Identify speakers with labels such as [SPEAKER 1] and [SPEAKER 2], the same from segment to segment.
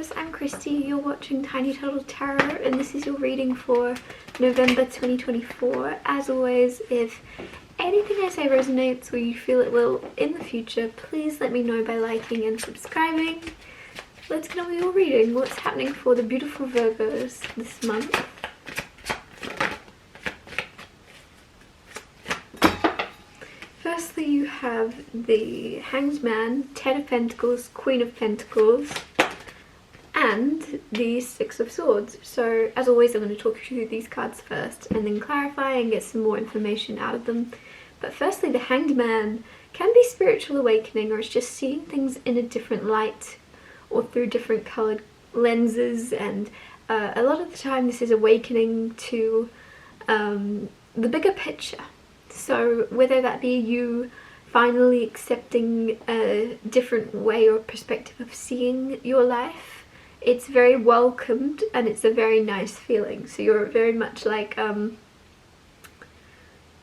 [SPEAKER 1] Virgos, I'm Christy, you're watching Tiny Turtle Tarot, and this is your reading for November 2024. As always, if anything I say resonates or you feel it will in the future, please let me know by liking and subscribing. Let's get on with your reading. What's happening for the beautiful Virgos this month? Firstly, you have the Hanged Man, Ten of Pentacles, Queen of Pentacles, and the Six of Swords. So, as always, I'm going to talk you through these cards first and then clarify and get some more information out of them. But firstly, the Hanged Man can be spiritual awakening, or it's just seeing things in a different light or through different coloured lenses, and a lot of the time this is awakening to the bigger picture. So whether that be you finally accepting a different way or perspective of seeing your life, it's very welcomed and it's a very nice feeling. So you're very much like, I don't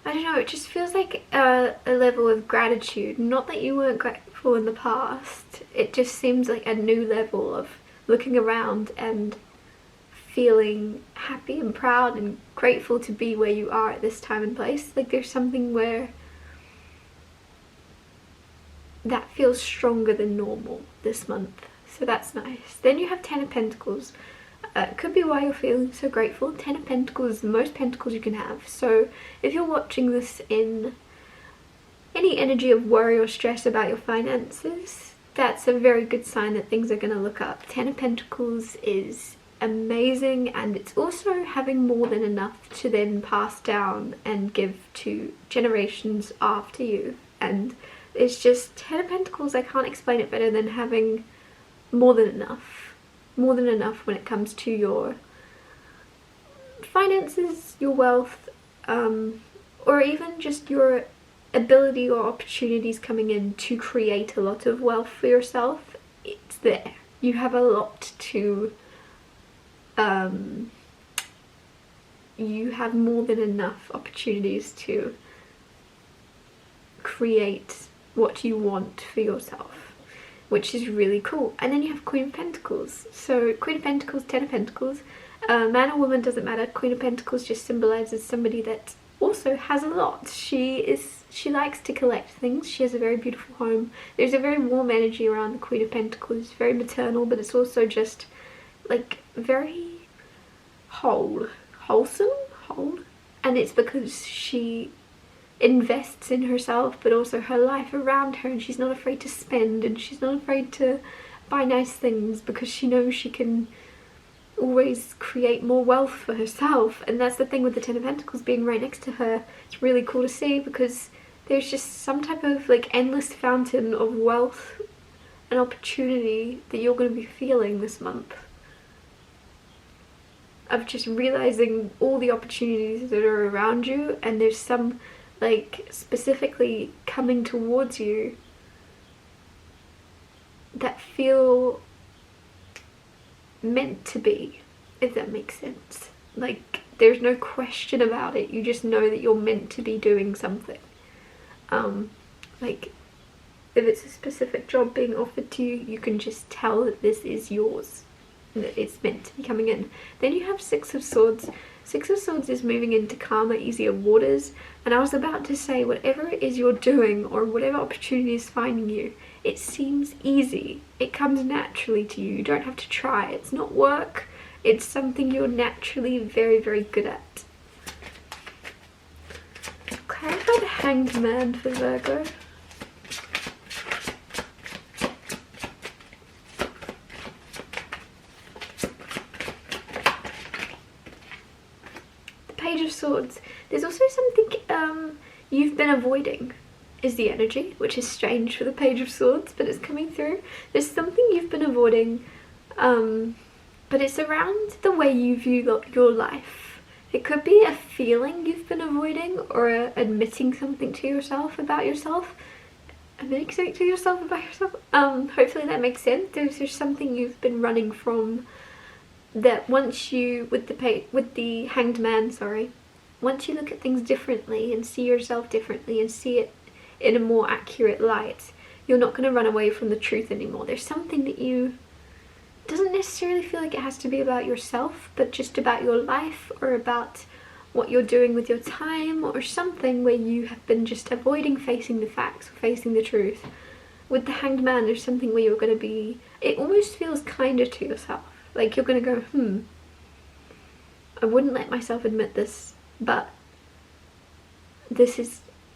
[SPEAKER 1] know, it just feels like a level of gratitude. Not that you weren't grateful in the past, it just seems like a new level of looking around and feeling happy and proud and grateful to be where you are at this time and place. Like there's something where that feels stronger than normal this month, so that's nice. Then you have Ten of Pentacles. Could be why you're feeling so grateful. Ten of Pentacles is the most pentacles you can have, so if you're watching this in any energy of worry or stress about your finances, that's a very good sign that things are going to look up. Ten of Pentacles is amazing, and it's also having more than enough to then pass down and give to generations after you. And it's just Ten of Pentacles, I can't explain it better than having more than enough when it comes to your finances, your wealth, or even just your ability or opportunities coming in to create a lot of wealth for yourself. It's there. You have a lot to you have more than enough opportunities to create what you want for yourself, which is really cool. And then you have Queen of Pentacles. So Queen of Pentacles, Ten of Pentacles, man or woman doesn't matter. Queen of Pentacles just symbolizes somebody that also has a lot. She likes to collect things. She has a very beautiful home. There's a very warm energy around the Queen of Pentacles. It's very maternal, but it's also just like very wholesome, and it's because she invests in herself but also her life around her, and she's not afraid to spend, and she's not afraid to buy nice things because she knows she can always create more wealth for herself. And that's the thing with the Ten of Pentacles being right next to her. It's really cool to see because there's just some type of like endless fountain of wealth and opportunity that you're going to be feeling this month, of just realizing all the opportunities that are around you, and there's some like specifically coming towards you that feel meant to be, if that makes sense. Like there's no question about it, you just know that you're meant to be doing something. Like if it's a specific job being offered to you, you can just tell that this is yours, that it's meant to be coming in. Then you have Six of Swords. Six of Swords is moving into calmer, easier waters, and I was about to say, whatever it is you're doing or whatever opportunity is finding you, it seems easy. It comes naturally to you. You don't have to try. It's not work. It's something you're naturally very, very good at. Clarify the Hanged Man for Virgo. Page of Swords. There's also something you've been avoiding is the energy, which is strange for the Page of Swords, but it's coming through. There's something you've been avoiding, but it's around the way you view your life. It could be a feeling you've been avoiding, or admitting something to yourself about yourself. Hopefully that makes sense. There's something you've been running from, that once you, with the Hanged Man, once you look at things differently and see yourself differently and see it in a more accurate light, you're not going to run away from the truth anymore. There's something that you, doesn't necessarily feel like it has to be about yourself, but just about your life or about what you're doing with your time or something where you have been just avoiding facing the facts or facing the truth. With the Hanged Man, there's something where you're going to be, it almost feels kinder to yourself. Like you're going to go, I wouldn't let myself admit this, but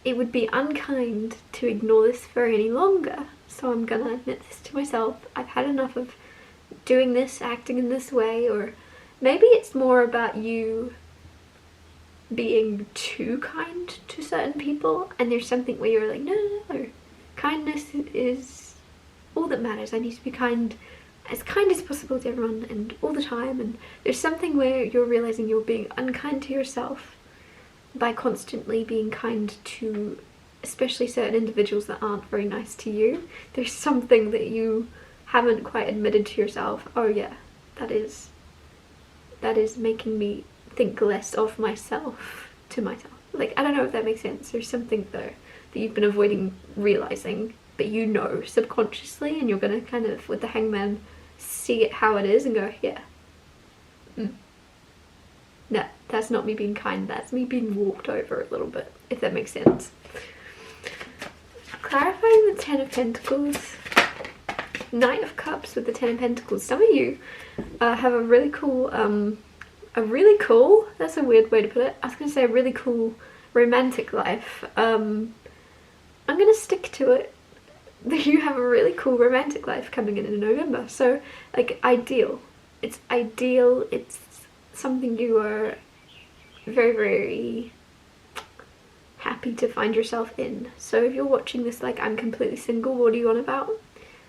[SPEAKER 1] it would be unkind to ignore this for any longer. So I'm gonna admit this to myself. I've had enough of doing this, acting in this way. Or maybe it's more about you being too kind to certain people, and there's something where you're like, no, kindness is all that matters. I need to be kind as possible to everyone and all the time. And there's something where you're realizing you're being unkind to yourself by constantly being kind to especially certain individuals that aren't very nice to you. There's something that you haven't quite admitted to yourself. Oh yeah, that is making me think less of myself to myself. Like, I don't know if that makes sense. There's something though that you've been avoiding realizing, but you know subconsciously, and you're gonna kind of, with the Hangman, see it how it is and go, yeah, no, that's not me being kind, that's me being walked over a little bit, if that makes sense. Clarifying the Ten of Pentacles, Knight of Cups with the Ten of Pentacles. Some of you have a really cool, that's a weird way to put it, I was going to say a really cool romantic life. I'm going to stick to it. You have a really cool romantic life coming in November. So, like, ideal. It's ideal. It's something you are very, very happy to find yourself in. So if you're watching this like, I'm completely single, what are you on about?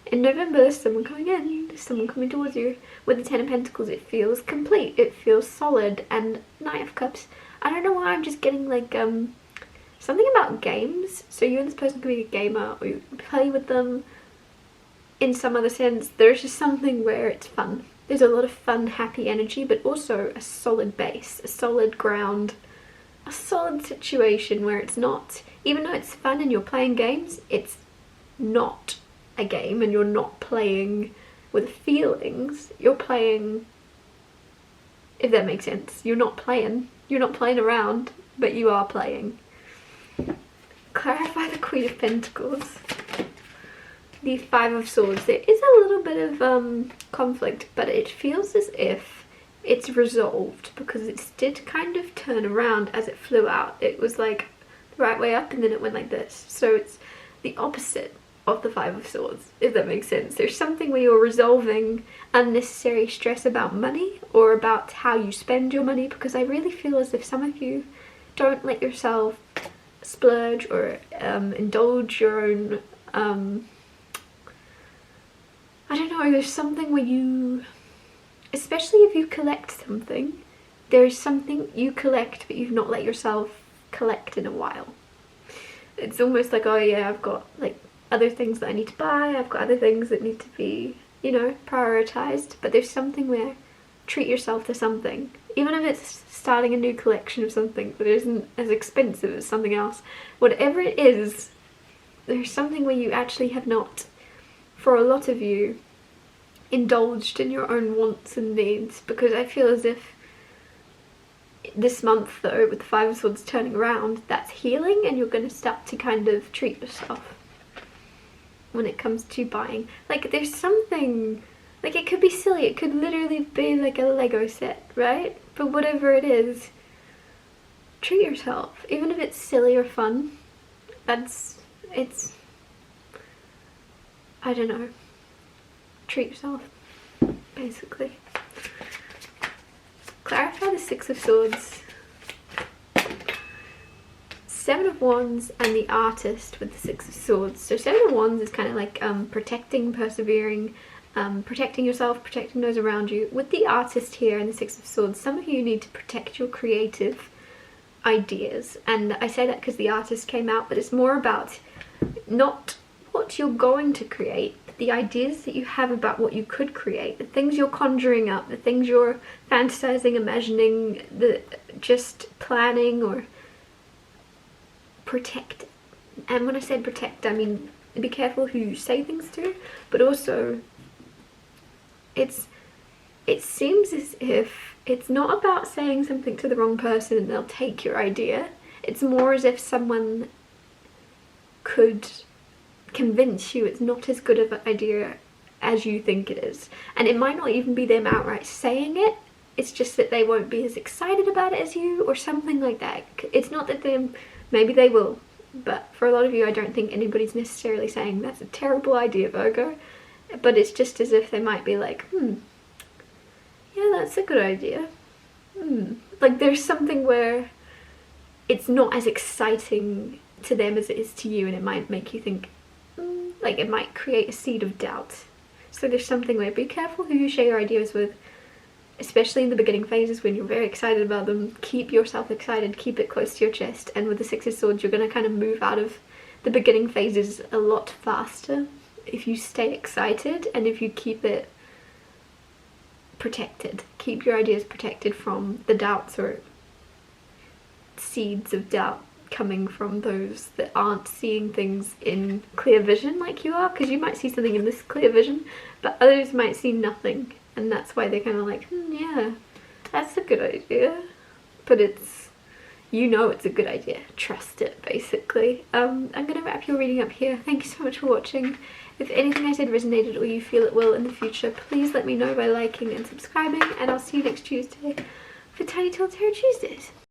[SPEAKER 1] In November, there's someone coming in, there's someone coming towards you. With the Ten of Pentacles, it feels complete, it feels solid. And Knight of Cups, I don't know why I'm just getting like something about games. So you and this person could be a gamer, or you play with them in some other sense. There's just something where it's fun. There's a lot of fun, happy energy, but also a solid base, a solid ground, a solid situation where it's not, even though it's fun and you're playing games, it's not a game and you're not playing with feelings. You're playing, if that makes sense. You're not playing around, but you are playing. Clarify the Queen of Pentacles. The Five of Swords. There is a little bit of conflict, but it feels as if it's resolved, because it did kind of turn around as it flew out. It was like the right way up and then it went like this. So it's the opposite of the Five of Swords, if that makes sense. There's something where you're resolving unnecessary stress about money or about how you spend your money, because I really feel as if some of you don't let yourself splurge or indulge your own I don't know, there's something where you, especially if you collect something, there's something you collect but you've not let yourself collect in a while. It's almost like, oh yeah, I've got like other things that I need to buy, I've got other things that need to be, you know, prioritized, but there's something where treat yourself to something. Even if it's starting a new collection of something that isn't as expensive as something else, whatever it is, there's something where you actually have not, for a lot of you, indulged in your own wants and needs. Because I feel as if this month though, with the Five of Swords turning around, that's healing and you're going to start to kind of treat yourself when it comes to buying. Like there's something, like it could be silly, it could literally be like a Lego set, right? But whatever it is, treat yourself. Even if it's silly or fun, it's, I don't know, treat yourself, basically. Clarify the Six of Swords, Seven of Wands, and the Artist with the Six of Swords. So Seven of Wands is kind of like protecting, persevering, protecting yourself, protecting those around you. With the Artist here and the Six of Swords, some of you need to protect your creative ideas. And I say that because the Artist came out, but it's more about not what you're going to create, but the ideas that you have about what you could create, the things you're conjuring up, the things you're fantasizing, imagining, just planning, or protect. And when I say protect, I mean be careful who you say things to, but also it's it seems as if it's not about saying something to the wrong person and they'll take your idea. It's more as if someone could convince you it's not as good of an idea as you think it is. And it might not even be them outright saying it, it's just that they won't be as excited about it as you or something like that. It's not that maybe they will, but for a lot of you I don't think anybody's necessarily saying that's a terrible idea, Virgo. But it's just as if they might be like, yeah, that's a good idea. Like there's something where it's not as exciting to them as it is to you, and it might make you think, like it might create a seed of doubt. So there's something where be careful who you share your ideas with, especially in the beginning phases when you're very excited about them. Keep yourself excited, keep it close to your chest, and with the Six of Swords you're going to kind of move out of the beginning phases a lot faster if you stay excited and if you keep it protected. Keep your ideas protected from the doubts or seeds of doubt coming from those that aren't seeing things in clear vision like you are, because you might see something in this clear vision but others might see nothing, and that's why they're kind of like, yeah, that's a good idea, but it's, you know, it's a good idea, trust it, basically. I'm gonna wrap your reading up here. Thank you so much for watching. If anything I said resonated or you feel it will in the future, please let me know by liking and subscribing, and I'll see you next Tuesday for Tiny Tale Tarot Tuesdays.